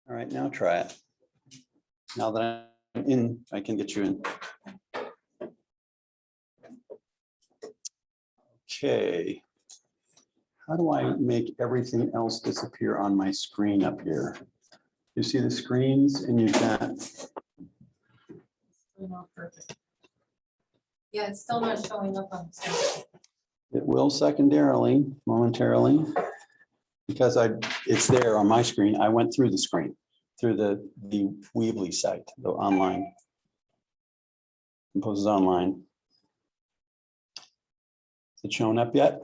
All right, now try it. Now that I'm in, I can get you in. Okay. How do I make everything else disappear on my screen up here? You see the screens and you've got. Not perfect. Yeah, it's still not showing up on the screen. It will secondarily, momentarily, because it's there on my screen. I went through the screen, through the Weebly site, the online. Composes online. Is it showing up yet?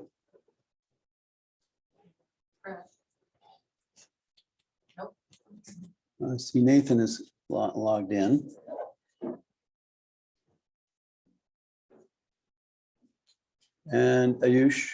Nope. I see Nathan is logged in. And Ayush.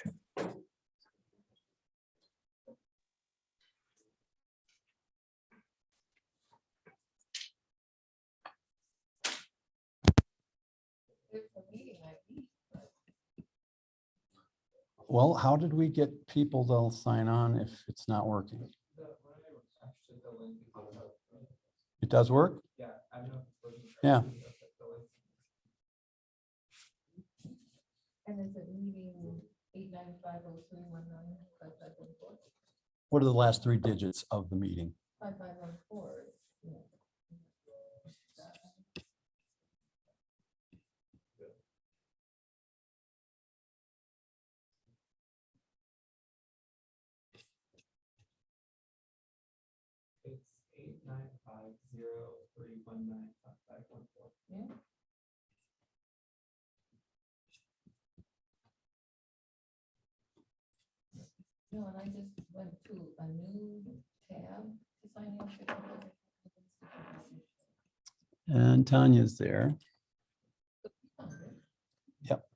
Well, how did we get people to sign on if it's not working? It does work? Yeah. And is it meeting 89503195514? What are the last three digits of the meeting? 5514. It's 89503195514. Yeah. No, and I just went to a new tab to sign in. And Tanya's there. Yep.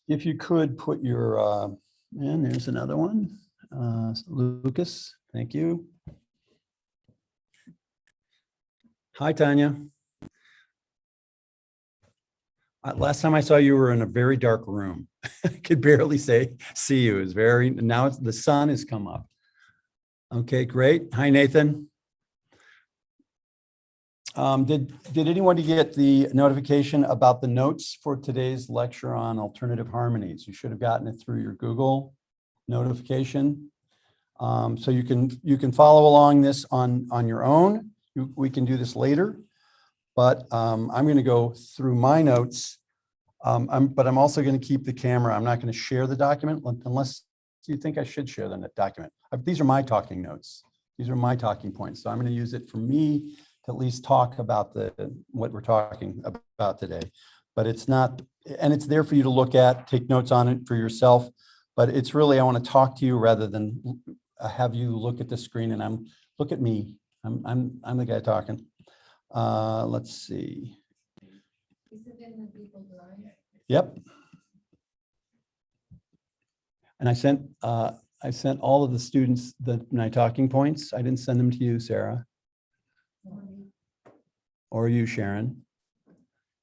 If you could put your, and there's another one. Lucas, thank you. Hi, Tanya. Last time I saw you were in a very dark room. I could barely see you. It's very, now the sun has come up. Okay, great. Hi, Nathan. Did anyone get the notification about the notes for today's lecture on alternative harmonies? You should have gotten it through your Google notification. So you can follow along this on your own. We can do this later, but I'm going to go through my notes. But I'm also going to keep the camera. I'm not going to share the document unless you think I should share the document. These are my talking notes. These are my talking points. So I'm going to use it for me to at least talk about what we're talking about today. But it's not, and it's there for you to look at, take notes on it for yourself. But it's really, I want to talk to you rather than have you look at the screen and look at me. I'm the guy talking. Let's see. Is it in the Google Drive? Yep. And I sent all of the students my talking points. I didn't send them to you, Sarah, or you, Sharon.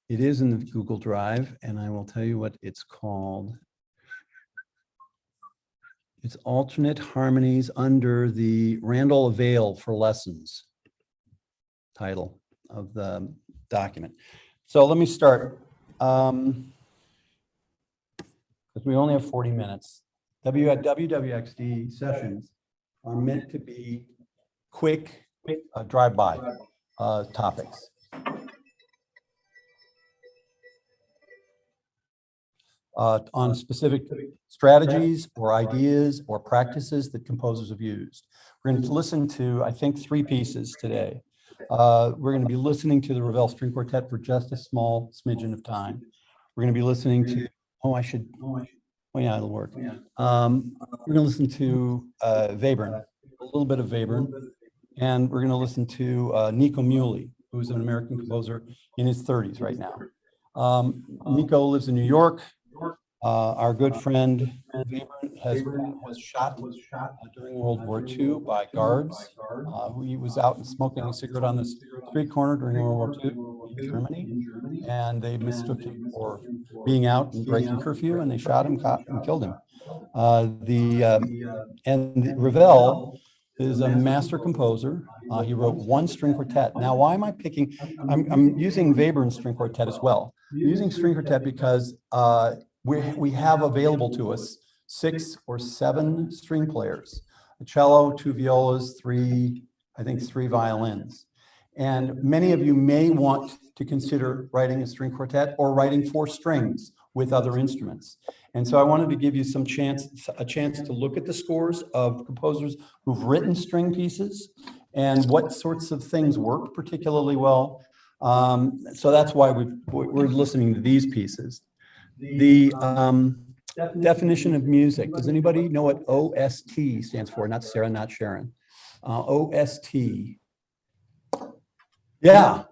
It is in the Google Drive, and I will tell you what it's called. It's alternate harmonies under the Randall Avail for Lessons title of the document. So let me start. Because we only have 40 minutes. WWXD sessions are meant to be quick drive-by topics. On specific strategies or ideas or practices that composers have used. We're going to listen to, I think, 3 pieces today. We're going to be listening to the Ravel String Quartet for just a small smidgen of time. We're going to be listening to, oh yeah, it'll work. We're going to listen to Webern, a little bit of Webern, and we're going to listen to Nico Muhly, who's an American composer in his 30s right now. Nico lives in New York. Our good friend Webern was shot during World War II by guards. He was out and smoking a cigarette on the street corner during World War II. Germany, and they mistook him for being out and breaking curfew, and they shot him, caught, and killed him. Ravel is a master composer. He wrote one string quartet. Now, why am I picking? I'm using Webern's string quartet as well. I'm using string quartet because we have available to us 6 or 7 string players, a cello, 2 violas, 3 violins. And many of you may want to consider writing a string quartet or writing for strings with other instruments. And so I wanted to give you a chance to look at the scores of composers who've written string pieces and what sorts of things work particularly well. So that's why we're listening to these pieces. The definition of music. Does anybody know what OST stands for? Not Sarah, not Sharon. OST. Yeah.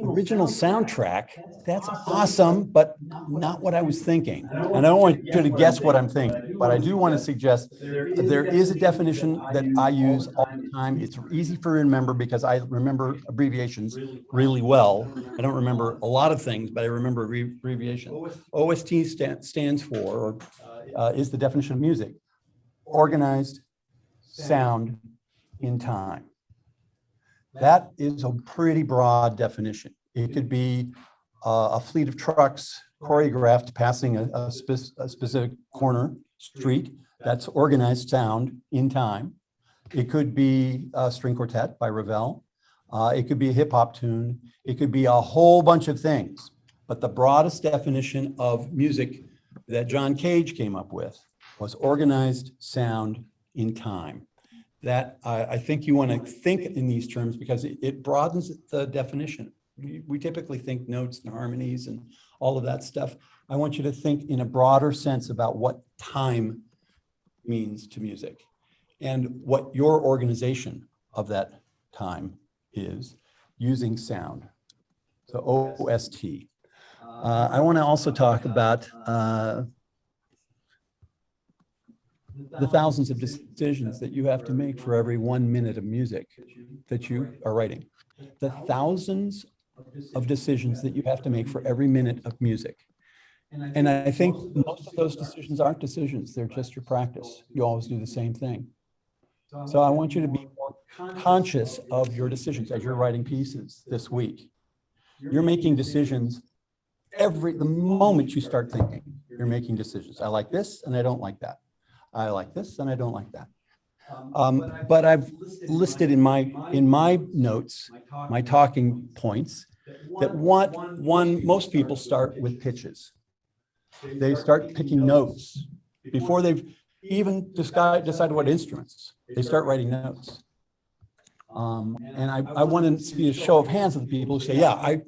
Original soundtrack. That's awesome, but not what I was thinking. And I don't want you to guess what I'm thinking, but I do want to suggest there is a definition that I use all the time. It's easy for me to remember because I remember abbreviations really well. I don't remember a lot of things, but I remember abbreviations. OST stands for, or is the definition of music: organized sound in time. That is a pretty broad definition. It could be a fleet of trucks choreographed passing a specific corner street. That's organized sound in time. It could be a string quartet by Ravel. It could be a hip hop tune. It could be a whole bunch of things. But the broadest definition of music that John Cage came up with was organized sound in time. That I think you want to think in these terms because it broadens the definition. We typically think notes and harmonies and all of that stuff. I want you to think in a broader sense about what time means to music and what your organization of that time is using sound. So OST. I want to also talk about the thousands of decisions that you have to make for every 1 minute of music that you are writing. The thousands of decisions that you have to make for every minute of music. And I think most of those decisions aren't decisions, they're just your practice. You always do the same thing. So I want you to be more conscious of your decisions as you're writing pieces this week. You're making decisions the moment you start thinking, you're making decisions. I like this and I don't like that. I like this and I don't like that. But I've listed in my notes, my talking points, that most people start with pitches. They start picking notes before they've even decided what instruments. They start writing notes. And I want to see a show of hands of the people who say, yeah, I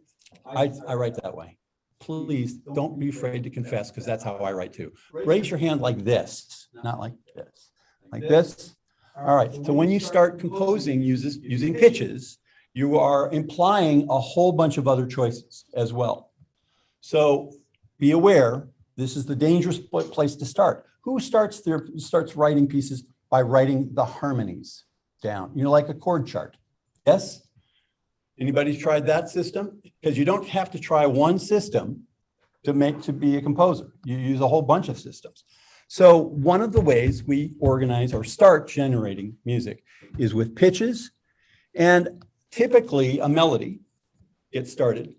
write that way. Please don't be afraid to confess, because that's how I write too. Raise your hand like this, not like this. Like this. All right. So when you start composing using pitches, you are implying a whole bunch of other choices as well. So be aware, this is the dangerous place to start. Who starts writing pieces by writing the harmonies down? You know, like a chord chart. Yes? Anybody tried that system? Because you don't have to try one system to be a composer. You use a whole bunch of systems. So one of the ways we organize or start generating music is with pitches, and typically a melody gets started.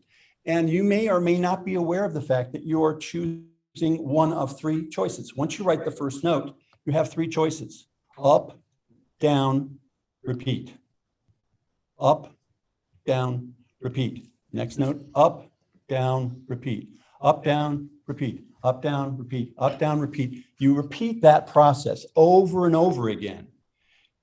And you may or may not be aware of the fact that you are choosing one of 3 choices. Once you write the first note, you have 3 choices: up, down, repeat. Up, down, repeat. Next note: up, down, repeat. Up, down, repeat. Up, down, repeat. Up, down, repeat. You repeat that process over and over again.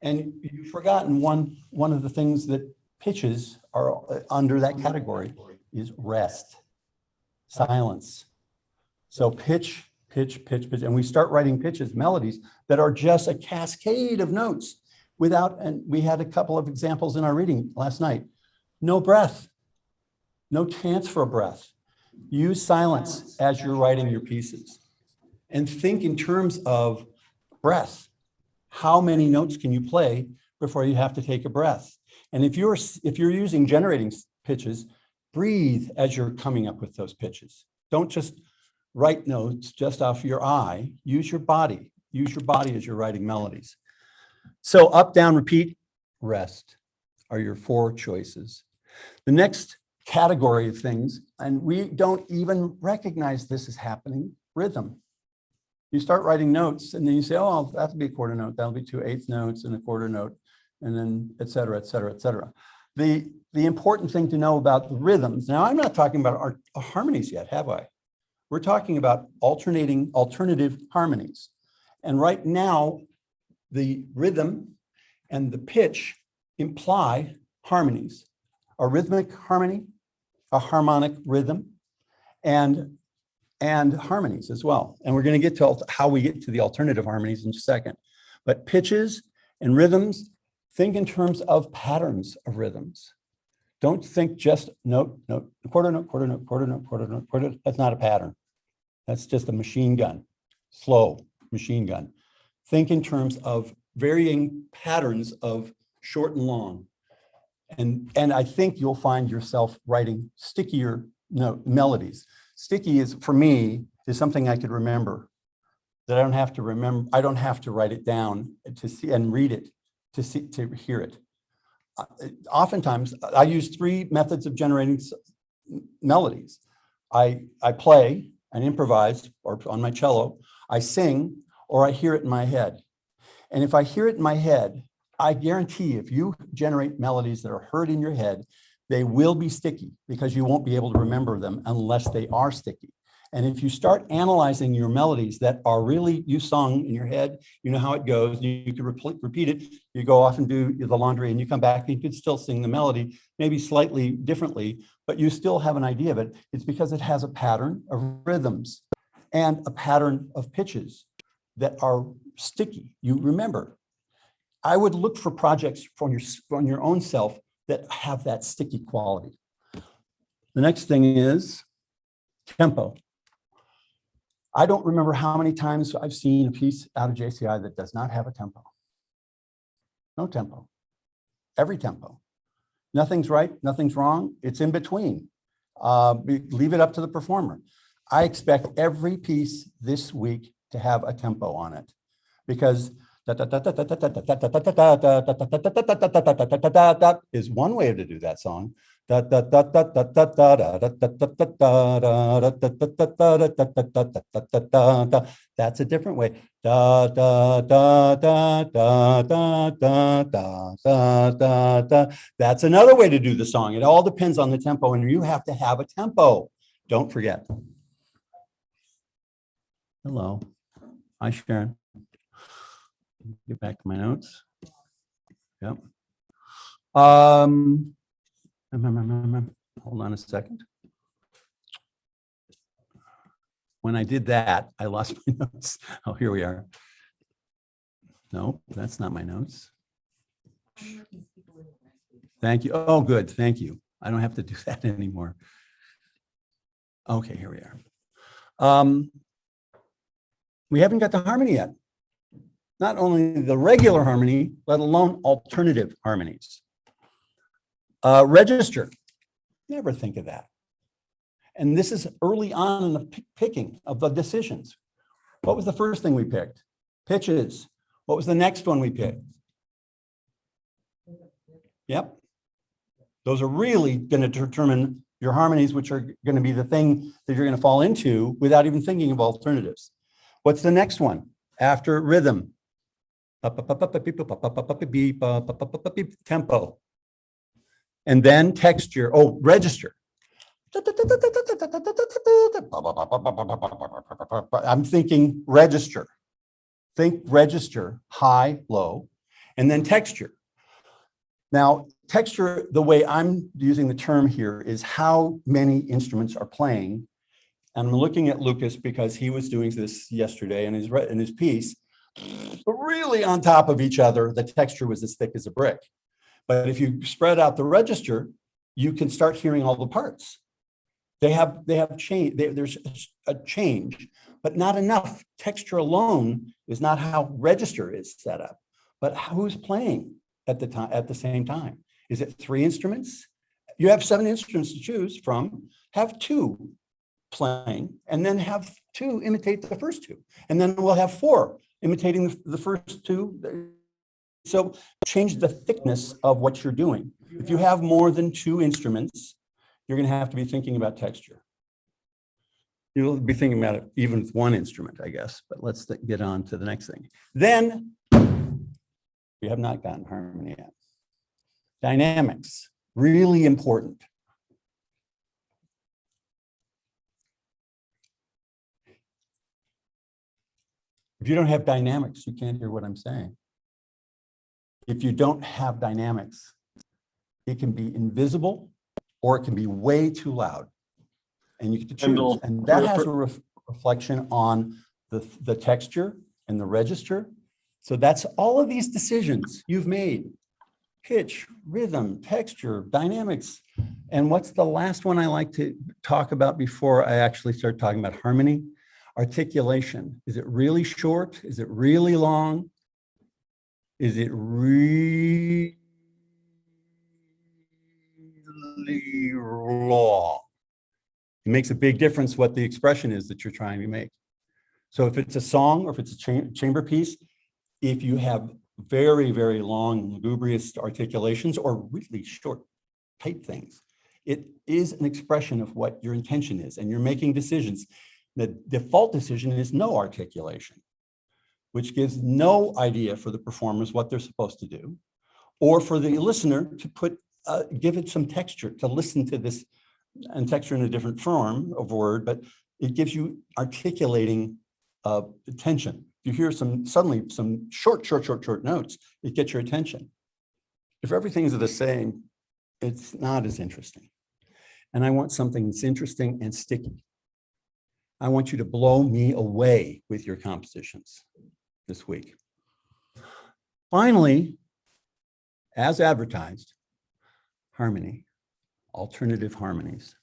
And you've forgotten one of the things that pitches are under that category is rest, silence. So pitch, pitch, pitch, pitch. And we start writing pitches, melodies that are just a cascade of notes and we had a couple of examples in our reading last night. No breath, no chance for a breath. Use silence as you're writing your pieces. And think in terms of breath. How many notes can you play before you have to take a breath? And if you're using generating pitches, breathe as you're coming up with those pitches. Don't just write notes just off your eye. Use your body. Use your body as you're writing melodies. So up, down, repeat, rest are your 4 choices. The next category of things, and we don't even recognize this is happening, rhythm. You start writing notes and then you say, oh, that'll be a quarter note, that'll be 2/8 notes and a quarter note, and then et cetera, et cetera, et cetera. The important thing to know about the rhythms, now I'm not talking about our harmonies yet, have I? We're talking about alternative harmonies. And right now, the rhythm and the pitch imply harmonies, a rhythmic harmony, a harmonic rhythm, and harmonies as well. And we're going to get to how we get to the alternative harmonies in a second. But pitches and rhythms, think in terms of patterns of rhythms. Don't think just note, note, quarter note, quarter note, quarter note, quarter note, quarter. That's not a pattern. That's just a machine gun, slow machine gun. Think in terms of varying patterns of short and long. And I think you'll find yourself writing stickier melodies. Sticky is, for me, is something I could remember, that I don't have to remember. I don't have to write it down to see and read it to hear it. Oftentimes, I use 3 methods of generating melodies. I play and improvise, or on my cello, I sing, or I hear it in my head. And if I hear it in my head, I guarantee if you generate melodies that are heard in your head, they will be sticky because you won't be able to remember them unless they are sticky. And if you start analyzing your melodies that are really you sung in your head, you know how it goes, you can repeat it, you go off and do the laundry and you come back and you could still sing the melody, maybe slightly differently, but you still have an idea of it. It's because it has a pattern of rhythms and a pattern of pitches that are sticky. You remember. I would look for projects from your own self that have that sticky quality. The next thing is tempo. I don't remember how many times I've seen a piece out of JCI that does not have a tempo. No tempo. Every tempo. Nothing's right, nothing's wrong. It's in between. Leave it up to the performer. I expect every piece this week to have a tempo on it because is one way to do that song. That's a different way. That's another way to do the song. It all depends on the tempo, and you have to have a tempo. Don't forget. Hello. Hi, Sharon. Get back to my notes. Yep. Hold on a second. When I did that, I lost my notes. Oh, here we are. No, that's not my notes. Thank you. Oh, good. Thank you. I don't have to do that anymore. Okay, here we are. We haven't got the harmony yet. Not only the regular harmony, let alone alternative harmonies. Register, never think of that. And this is early on in the picking of the decisions. What was the first thing we picked? Pitches. What was the next one we picked? Yep. Those are really going to determine your harmonies, which are going to be the thing that you're going to fall into without even thinking of alternatives. What's the next one after rhythm? Tempo. And then texture. Oh, register. I'm thinking register. Think register, high, low, and then texture. Now, texture, the way I'm using the term here is how many instruments are playing. And I'm looking at Lucas because he was doing this yesterday in his piece. But really on top of each other, the texture was as thick as a brick. But if you spread out the register, you can start hearing all the parts. They have change. There's a change, but not enough. Texture alone is not how register is set up. But who's playing at the same time? Is it 3 instruments You have 7 instruments to choose from, have 2 playing, and then have 2 imitate the first 2. And then we'll have 4 imitating the first 2. So change the thickness of what you're doing. If you have more than 2 instruments, you're going to have to be thinking about texture. You'll be thinking about it even with 1 instrument, I guess, but let's get on to the next thing. Then we have not gotten harmony yet. Dynamics, really important. If you don't have dynamics, you can't hear what I'm saying. If you don't have dynamics, it can be invisible or it can be way too loud. And you get to choose. Randall, And that has a reflection on the texture and the register. So that's all of these decisions you've made. Pitch, rhythm, texture, dynamics. And what's the last one I like to talk about before I actually start talking about harmony? Articulation. Is it really short? Is it really long? Is it really long? It makes a big difference what the expression is that you're trying to make. So if it's a song or if it's a chamber piece, if you have very, very long, lugubrious articulations or really short, tight things, it is an expression of what your intention is, and you're making decisions. The default decision is no articulation, which gives no idea for the performers what they're supposed to do, or for the listener to give it some texture, to listen to this, and texture in a different form of word, but it gives you articulating attention. You hear suddenly some short notes, it gets your attention. If everything's the same, it's not as interesting. And I want something that's interesting and sticky. I want you to blow me away with your compositions this week. Finally, as advertised, harmony, alternative harmonies.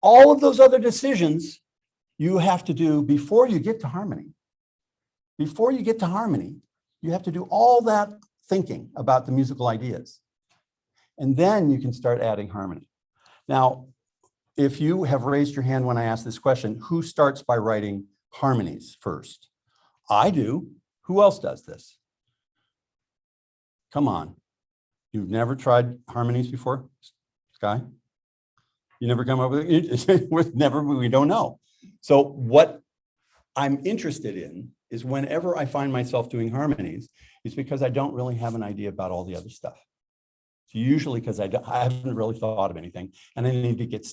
All of those other decisions you have to do before you get to harmony. Before you get to harmony, you have to do all that thinking about the musical ideas. And then you can start adding harmony. Now, if you have raised your hand when I asked this question, who starts by writing harmonies first? I do. Who else does this? Come on. You've never tried harmonies before, Sky? You never come up with it? We don't know. So what I'm interested in is whenever I find myself doing harmonies, it's because I don't really have an idea about all the other stuff. It's usually because I haven't really thought of anything and I need to get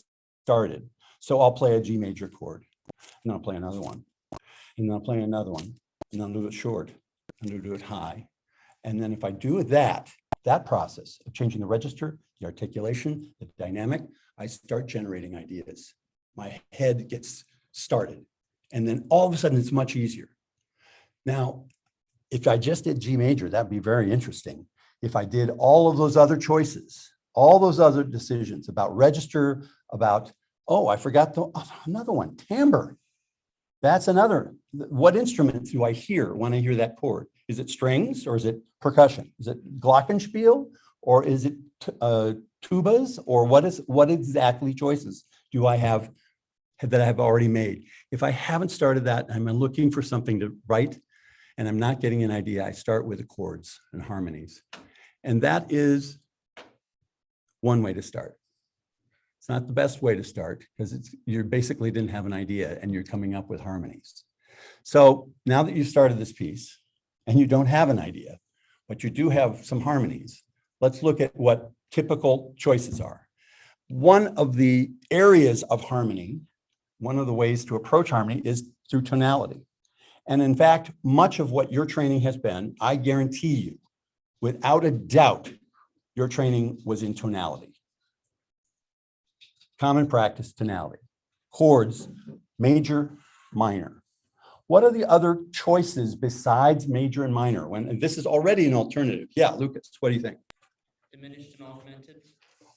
started. So I'll play a G major chord, and I'll play another one, and then I'll play another one, and I'll do it short, and I'll do it high. And then if I do that process of changing the register, the articulation, the dynamic, I start generating ideas. My head gets started. And then all of a sudden it's much easier. Now, if I just did G major, that'd be very interesting. If I did all of those other choices, all those other decisions about register, about, oh, I forgot another one, timbre. That's another. What instrument do I hear when I hear that chord? Is it strings or is it percussion? Is it glockenspiel or is it tubas, or what exactly choices do I have that I have already made? If I haven't started that, I'm looking for something to write and I'm not getting an idea, I start with the chords and harmonies. And that is one way to start. It's not the best way to start because you basically didn't have an idea and you're coming up with harmonies. So now that you've started this piece and you don't have an idea, but you do have some harmonies, let's look at what typical choices are. One of the areas of harmony, one of the ways to approach harmony is through tonality. And in fact, much of what your training has been, I guarantee you, without a doubt, your training was in tonality. Common practice tonality. Chords, major, minor. What are the other choices besides major and minor? And this is already an alternative. Yeah, Lucas, what do you think? Diminished and augmented.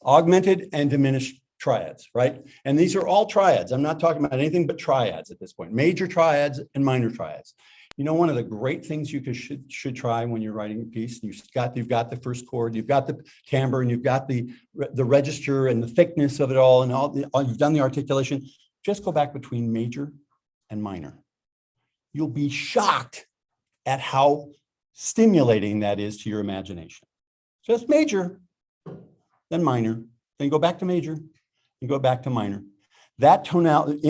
Augmented and diminished triads, right? And these are all triads. I'm not talking about anything but triads at this point. Major triads and minor triads. You know, one of the great things you should try when you're writing a piece, you've got the first chord, you've got the timbre, and you've got the register and the thickness of it all, and you've done the articulation. Just go back between major and minor. You'll be shocked at how stimulating that is to your imagination. Just major, then minor, then go back to major, and go back to minor. That tonality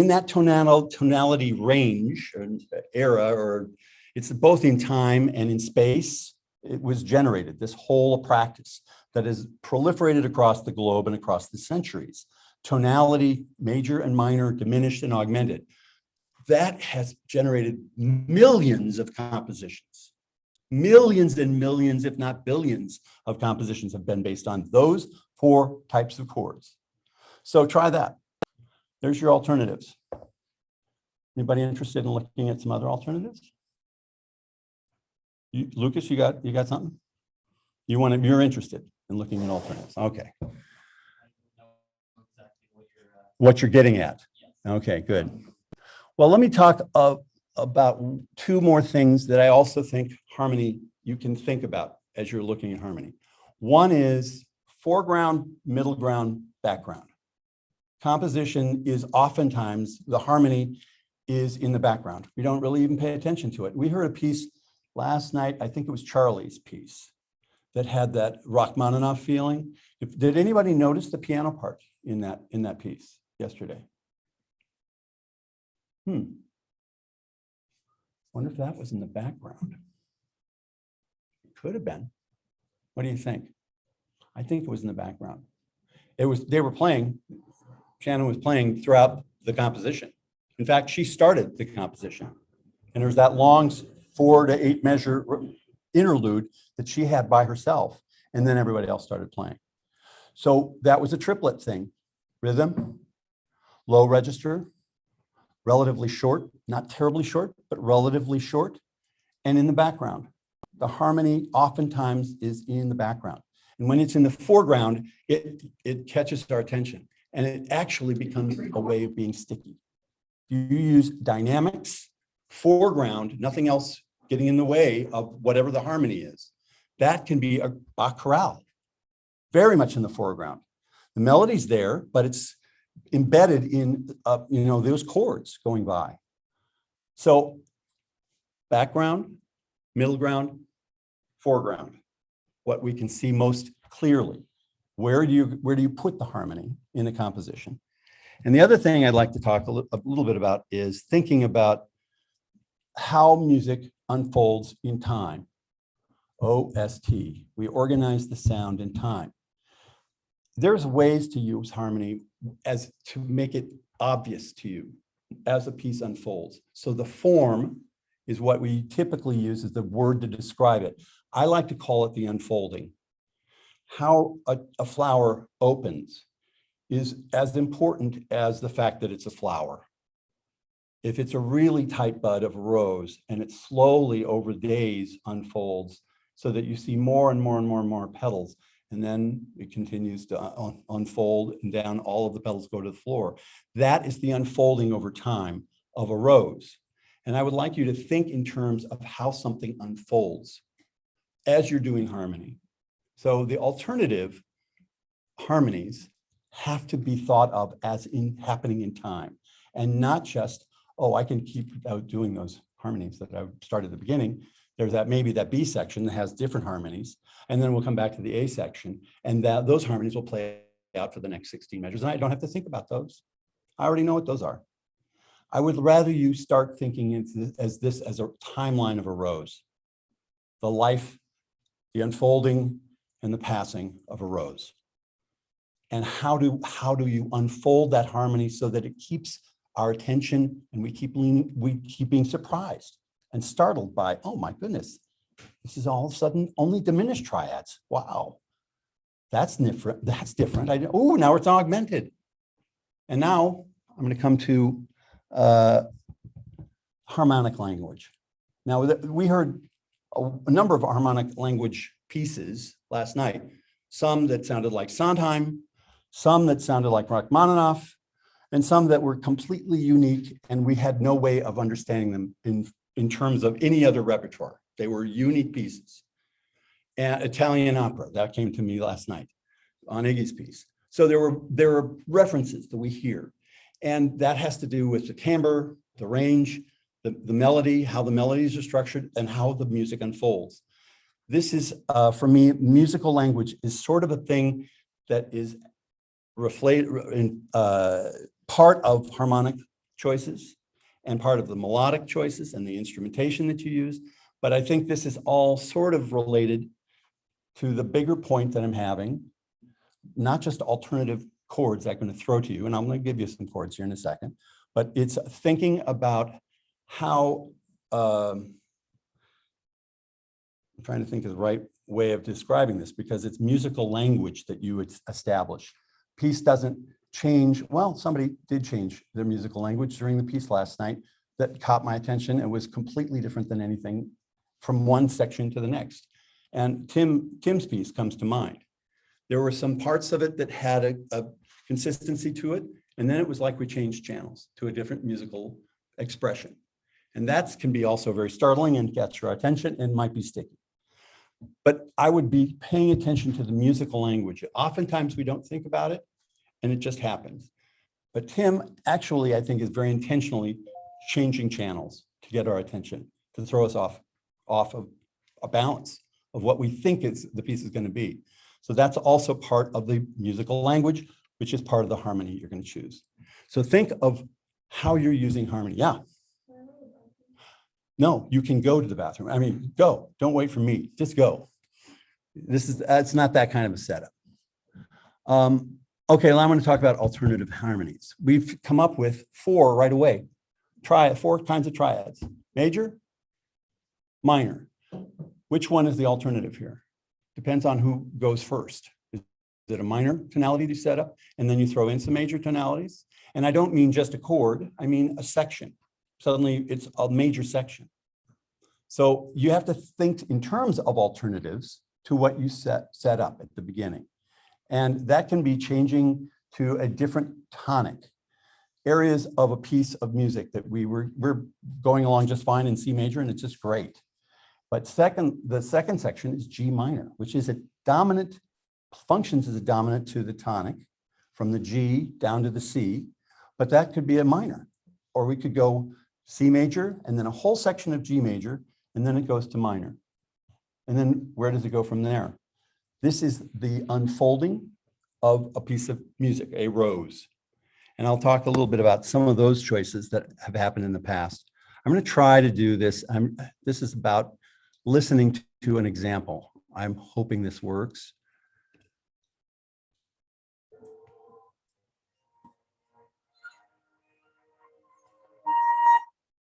range or era, or it's both in time and in space, it was generated, this whole practice that is proliferated across the globe and across the centuries. Tonality, major and minor, diminished and augmented. That has generated millions of compositions. Millions and millions, if not billions, of compositions have been based on those 4 types of chords. So try that. There's your alternatives. Anybody interested in looking at some other alternatives? Lucas, you got something? You're interested in looking at alternatives. Okay. What you're getting at. Okay, good. Well, let me talk about 2 more things that I also think harmony you can think about as you're looking at harmony. One is foreground, middle ground, background. Composition is oftentimes, the harmony is in the background. We don't really even pay attention to it. We heard a piece last night, I think it was Charlie's piece, that had that Rachmaninoff feeling. Did anybody notice the piano part in that piece yesterday? Wonder if that was in the background. It could have been. What do you think? I think it was in the background. They were playing, Shannon was playing throughout the composition. In fact, she started the composition. And there was that long 4 to 8 measure interlude that she had by herself. And then everybody else started playing. So that was a triplet thing. Rhythm, low register, relatively short, not terribly short, but relatively short. And in the background, the harmony oftentimes is in the background. And when it's in the foreground, it catches our attention. And it actually becomes a way of being sticky. You use dynamics, foreground, nothing else getting in the way of whatever the harmony is. That can be a chorale, very much in the foreground. The melody's there, but it's embedded in those chords going by. So background, middle ground, foreground, what we can see most clearly. Where do you put the harmony in a composition? And the other thing I'd like to talk a little bit about is thinking about how music unfolds in time. OST, we organize the sound in time. There's ways to use harmony as to make it obvious to you as a piece unfolds. So the form is what we typically use as the word to describe it. I like to call it the unfolding. How a flower opens is as important as the fact that it's a flower. If it's a really tight bud of a rose and it slowly over days unfolds so that you see more and more and more and more petals, and then it continues to unfold and down, all of the petals go to the floor. That is the unfolding over time of a rose. And I would like you to think in terms of how something unfolds as you're doing harmony. So the alternative harmonies have to be thought of as happening in time, and not just, oh, I can keep out doing those harmonies that I started at the beginning. There's maybe that B section that has different harmonies, and then we'll come back to the A section, and those harmonies will play out for the next 16 measures. And I don't have to think about those. I already know what those are. I would rather you start thinking as a timeline of a rose, the life, the unfolding, and the passing of a rose. And how do you unfold that harmony so that it keeps our attention, and we keep being surprised and startled by, oh my goodness, this is all of a sudden only diminished triads. Wow, that's different. That's different. Oh, now it's augmented. And now I'm going to come to harmonic language. Now we heard a number of harmonic language pieces last night. Some that sounded like Sondheim, some that sounded like Rachmaninoff, and some that were completely unique, and we had no way of understanding them in terms of any other repertoire. They were unique pieces. And Italian opera, that came to me last night on Iggy's piece. So there were references that we hear. And that has to do with the timbre, the range, the melody, how the melodies are structured, and how the music unfolds. This is, for me, musical language is sort of a thing that is part of harmonic choices and part of the melodic choices and the instrumentation that you use. But I think this is all sort of related to the bigger point that I'm having, not just alternative chords I'm going to throw to you, and I'm going to give you some chords here in a second, but it's thinking about how, I'm trying to think of the right way of describing this, because it's musical language that you would establish. Piece doesn't change. Well, somebody did change their musical language during the piece last night that caught my attention. It was completely different than anything from one section to the next. And Tim's piece comes to mind. There were some parts of it that had a consistency to it. And then it was like we changed channels to a different musical expression. And that can be also very startling and gets your attention and might be sticky. But I would be paying attention to the musical language. Oftentimes we don't think about it and it just happens. But Tim actually, I think, is very intentionally changing channels to get our attention, to throw us off of a balance of what we think the piece is going to be. So that's also part of the musical language, which is part of the harmony you're going to choose. So think of how you're using harmony. Yeah. No, you can go to the bathroom. I mean, go. Don't wait for me. Just go. It's not that kind of a setup. Okay, well, I'm going to talk about alternative harmonies. We've come up with 4 right away. 4 kinds of triads: major, minor. Which one is the alternative here? Depends on who goes first. Is it a minor tonality to set up, and then you throw in some major tonalities? And I don't mean just a chord, I mean a section. Suddenly it's a major section. So you have to think in terms of alternatives to what you set up at the beginning. And that can be changing to a different tonic. Areas of a piece of music that we're going along just fine in C major, and it's just great. But the second section is G minor, which is a dominant, functions as a dominant to the tonic from the G down to the C, but that could be a minor. Or we could go C major and then a whole section of G major, and then it goes to minor. And then where does it go from there? This is the unfolding of a piece of music, a rose. And I'll talk a little bit about some of those choices that have happened in the past. I'm going to try to do this. This is about listening to an example. I'm hoping this works.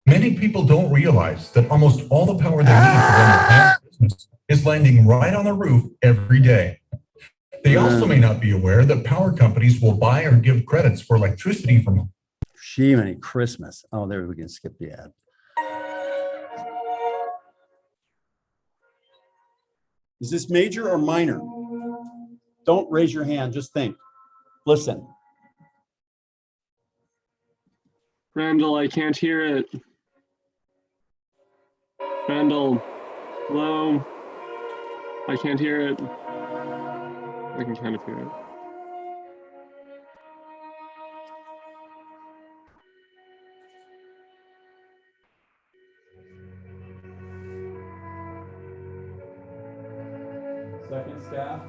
Many people don't realize that almost all the power they need to run their family business is landing right on the roof every day. They also may not be aware that power companies will buy or give credits for electricity from Jiminy Christmas. Oh, there we can skip the ad. Is this major or minor? Don't raise your hand, just think. Listen. Randall, I can't hear it. Randall, hello? I can't hear it. I can kind of hear it. Second staff.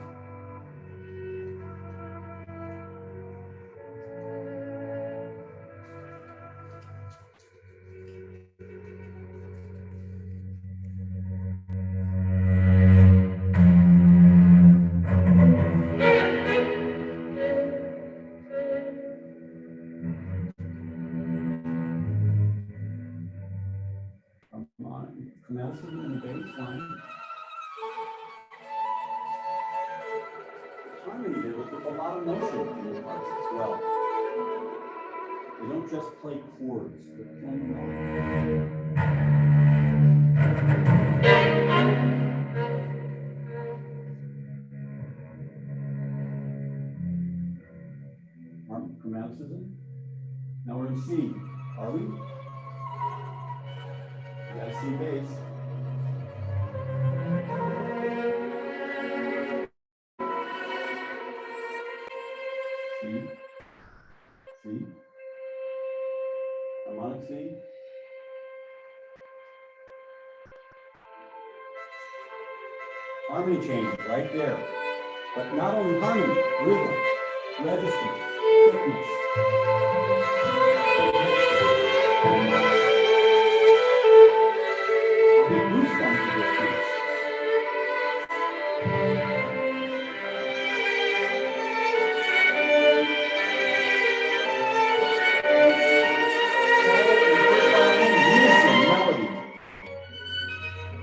Come on, commencing in the bass line. Harmony there with a lot of motion in the parts as well. They don't just play chords, they're playing chromaticism. Now we're in C, are we? Got a C bass. C. C. Harmonic C. Harmony change right there. But not only harmony, rhythm, register, thickness. I get goosebumps with this piece.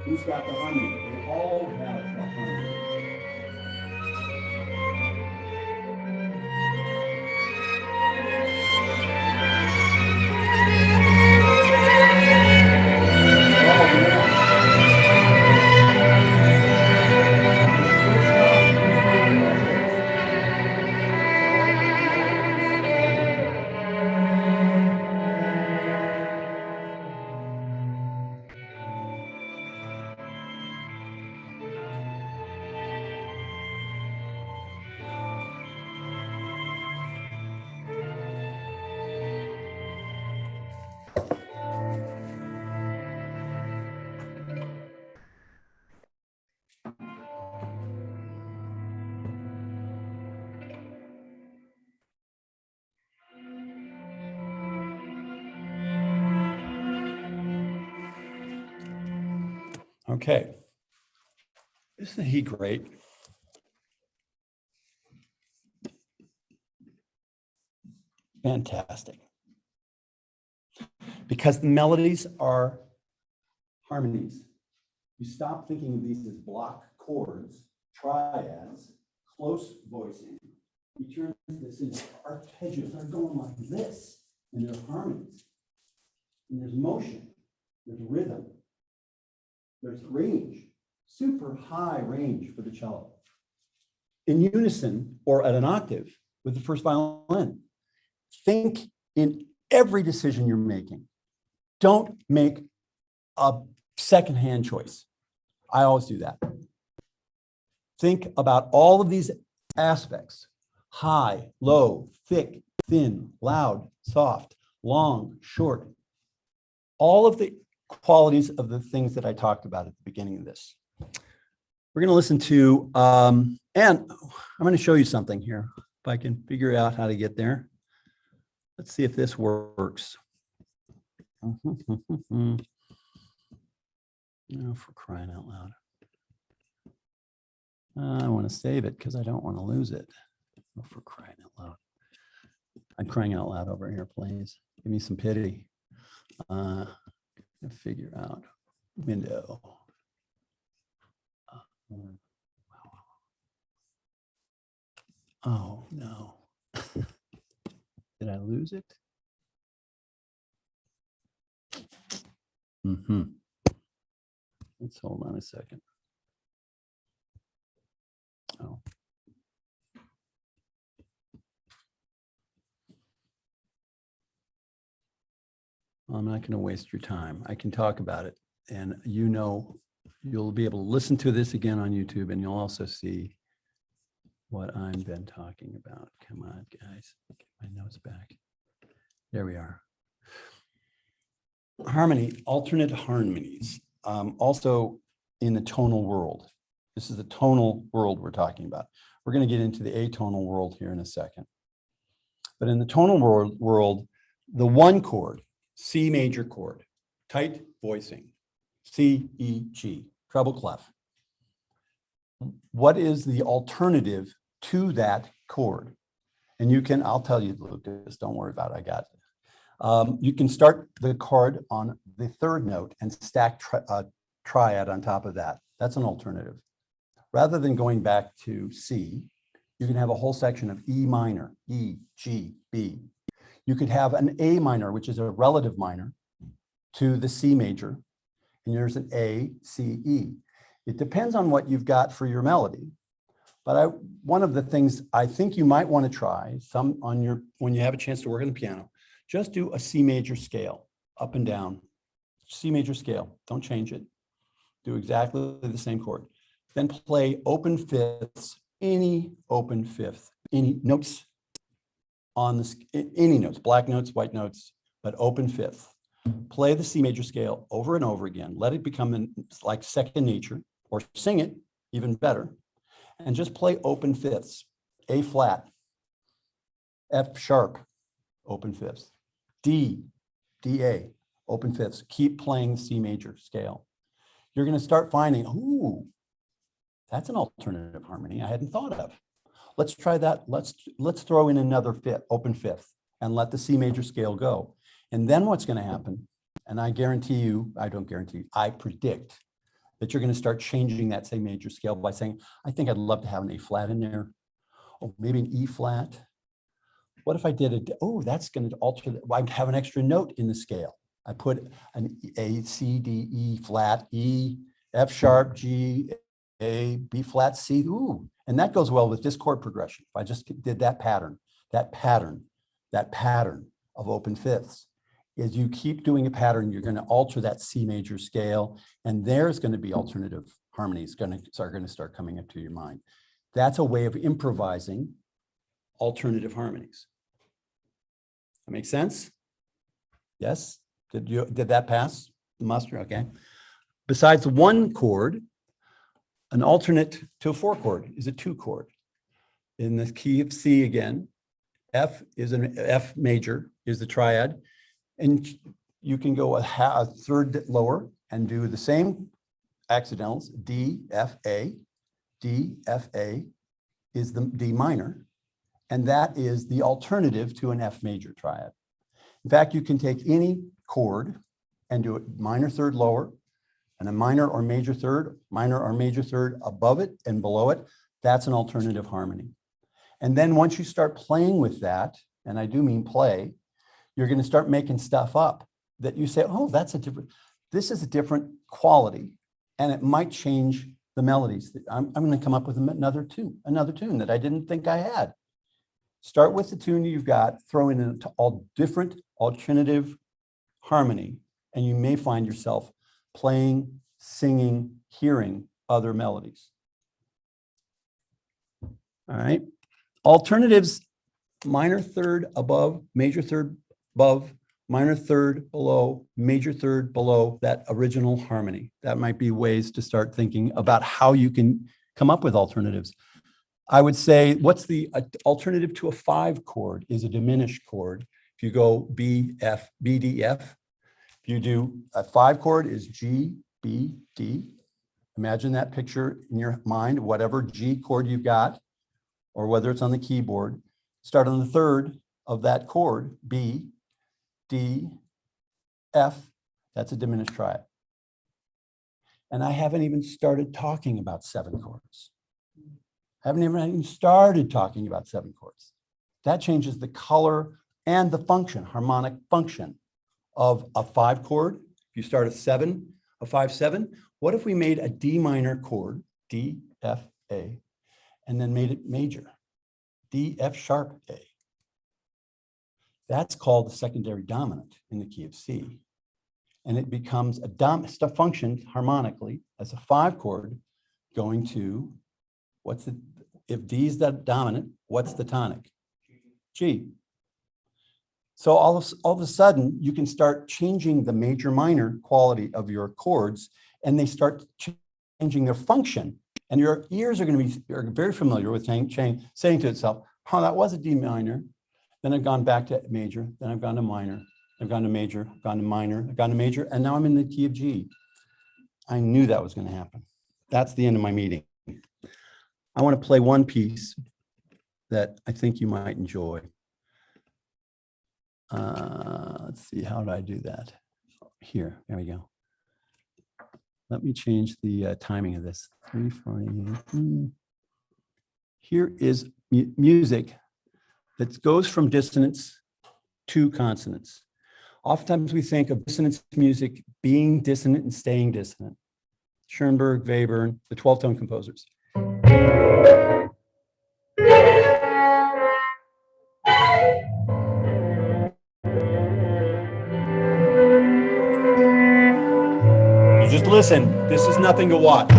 Who's got the harmony? They all have the harmony. Okay. Isn't he great? Fantastic. Because the melodies are harmonies. You stop thinking of these as block chords, triads, close voicing. You turn this into arpeggios. They're going like this, and they're harmonies. And there's motion, there's rhythm, there's range, super high range for the cello. In unison or at an octave with the first violin. Think in every decision you're making. Don't make a secondhand choice. I always do that. Think about all of these aspects: high, low, thick, thin, loud, soft, long, short. All of the qualities of the things that I talked about at the beginning of this. We're going to listen to, and I'm going to show you something here, if I can figure out how to get there. Let's see if this works. Oh, for crying out loud. I want to save it because I don't want to lose it. Oh, for crying out loud. I'm crying out loud over here, please. Give me some pity. Figure out window. Oh, no. Did I lose it? Let's hold on a second. Oh. I'm not going to waste your time. I can talk about it, and you'll be able to listen to this again on YouTube, and you'll also see what I've been talking about. Come on, guys, get my notes back. There we are. Harmony, alternate harmonies, also in the tonal world. This is the tonal world we're talking about. We're going to get into the atonal world here in a second. But in the tonal world, the one chord, C major chord, tight voicing, C, E, G, treble clef. What is the alternative to that chord? And you can, I'll tell you, Lucas, don't worry about it, I got it. You can start the chord on the third note and stack triad on top of that. That's an alternative. Rather than going back to C, you can have a whole section of E minor, E, G, B. You could have an A minor, which is a relative minor, to the C major, and there's an A, C, E. It depends on what you've got for your melody. But one of the things I think you might want to try, when you have a chance to work on the piano, just do a C major scale, up and down, C major scale. Don't change it. Do exactly the same chord. Then play open fifths, any open fifth, any notes on the, any notes, black notes, white notes, but open fifth. Play the C major scale over and over again. Let it become like second nature, or sing it even better. And just play open fifths. A flat, F sharp, open fifths, D, A, open fifths. Keep playing C major scale. You're going to start finding, ooh, that's an alternative harmony I hadn't thought of. Let's try that. Let's throw in another fifth, open fifth, and let the C major scale go. And then what's going to happen, and I guarantee you, I don't guarantee you, I predict that you're going to start changing that C major scale by saying, I think I'd love to have an A flat in there. Oh, maybe an E flat. What if I did it? Oh, that's going to alter. I'd have an extra note in the scale. I put an A, C, D, E flat, E, F sharp, G, A, B flat, C. Ooh, and that goes well with this chord progression. If I just did that pattern of open fifths. As you keep doing a pattern, you're going to alter that C major scale, and there's going to be alternative harmonies going to start coming up to your mind. That's a way of improvising alternative harmonies. That makes sense? Yes? Did that pass the muster? Okay. Besides one chord, an alternate to a 4 chord is a 2 chord. In the key of C again, F is an F major is the triad, and you can go a third lower and do the same accidentals. D, F, A. D, F, A is the D minor, and that is the alternative to an F major triad. In fact, you can take any chord and do it minor third lower, and a minor or major third above it and below it. That's an alternative harmony. And then once you start playing with that, and I do mean play, you're going to start making stuff up that you say, oh, this is a different quality, and it might change the melodies. I'm going to come up with another tune that I didn't think I had. Start with the tune you've got, throw in all different alternative harmony, and you may find yourself playing, singing, hearing other melodies. All right. Alternatives, minor third above, major third above, minor third below, major third below that original harmony. That might be ways to start thinking about how you can come up with alternatives. I would say, what's the alternative to a 5 chord is a diminished chord. If you go B, F, B, D, F, if you do a 5 chord is G, B, D. Imagine that picture in your mind, whatever G chord you've got, or whether it's on the keyboard. Start on the third of that chord, B, D, F. That's a diminished triad. And I haven't even started talking about 7 chords. Haven't even started talking about 7 chords. That changes the color and the function, harmonic function of a 5 chord. If you start at 7, a 5-7, what if we made a D minor chord, D, F, A, and then made it major, D, F sharp, A. That's called the secondary dominant in the key of C. And it becomes a function harmonically as a 5 chord going to, if D is the dominant, what's the tonic? G. So all of a sudden, you can start changing the major minor quality of your chords, and they start changing their function. And your ears are going to be very familiar with saying to itself, oh, that was a D minor. Then I've gone back to major. Then I've gone to minor. I've gone to major. I've gone to minor. I've gone to major. And now I'm in the key of G. I knew that was going to happen. That's the end of my meeting. I want to play one piece that I think you might enjoy. Let's see, how do I do that? Here, there we go. Let me change the timing of this. 3:48. Here is music that goes from dissonance to consonance. Oftentimes we think of dissonance music being dissonant and staying dissonant. Schoenberg, Webern, the 12-tone composers. listen. This is nothing to watch.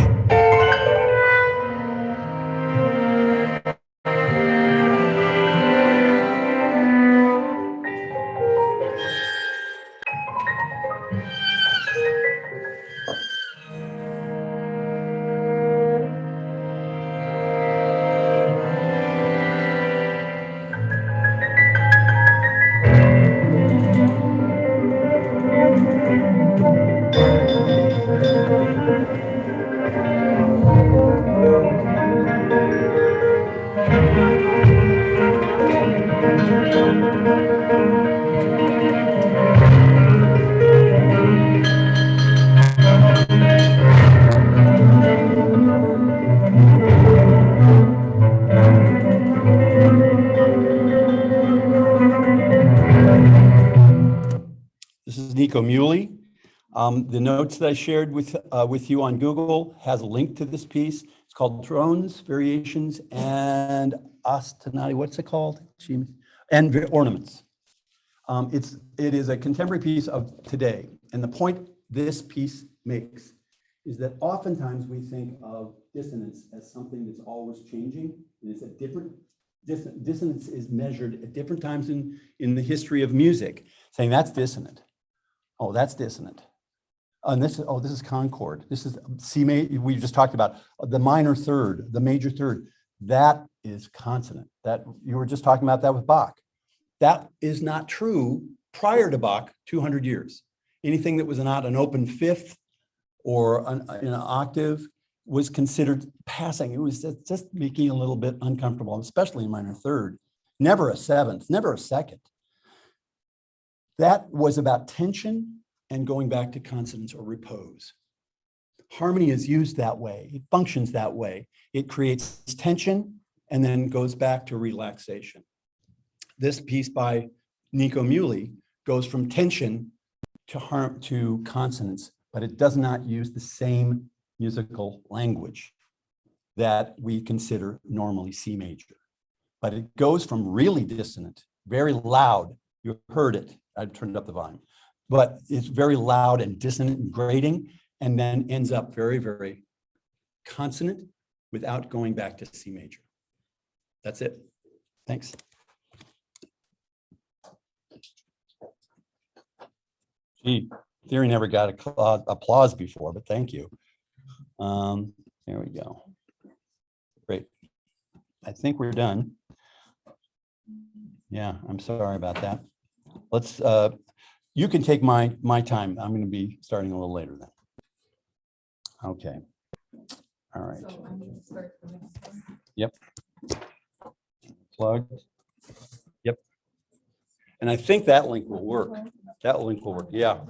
This is Nico Muley. The notes that I shared with you on Google has a link to this piece. It's called Drones, Variations, and Ostinati. What's it called? And Ornaments. It is a contemporary piece of today. And the point this piece makes is that oftentimes we think of dissonance as something that's always changing. And it's a different, dissonance is measured at different times in the history of music, saying that's dissonant. Oh, that's dissonant. And this is concord. This is C major. We just talked about the minor third, the major third. That is consonant. That you were just talking about that with Bach. That is not true prior to Bach, 200 years. Anything that was not an open fifth or in an octave was considered passing. It was just making a little bit uncomfortable, especially in minor third. Never a seventh, never a second. That was about tension and going back to consonance or repose. Harmony is used that way. It functions that way. It creates tension and then goes back to relaxation. This piece by Nico Muley goes from tension to consonance, but it does not use the same musical language that we consider normally C major. But it goes from really dissonant, very loud. You heard it. I turned up the volume, but it's very loud and dissonant and grating, and then ends up very, very consonant without going back to C major. That's it. Thanks. Gee, theory never got applause before, but thank you. There we go. Great. I think we're done. Yeah, I'm sorry about that. Let's, you can take my time. I'm going to be starting a little later then. Okay. All right. So I need to start the next one. Yep. Plug. Yep. And I think that link will work. That link will work. Yeah.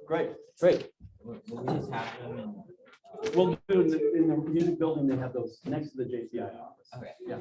Great, great. We'll do in the music building. They have those next to the JCI office. Okay. Yeah.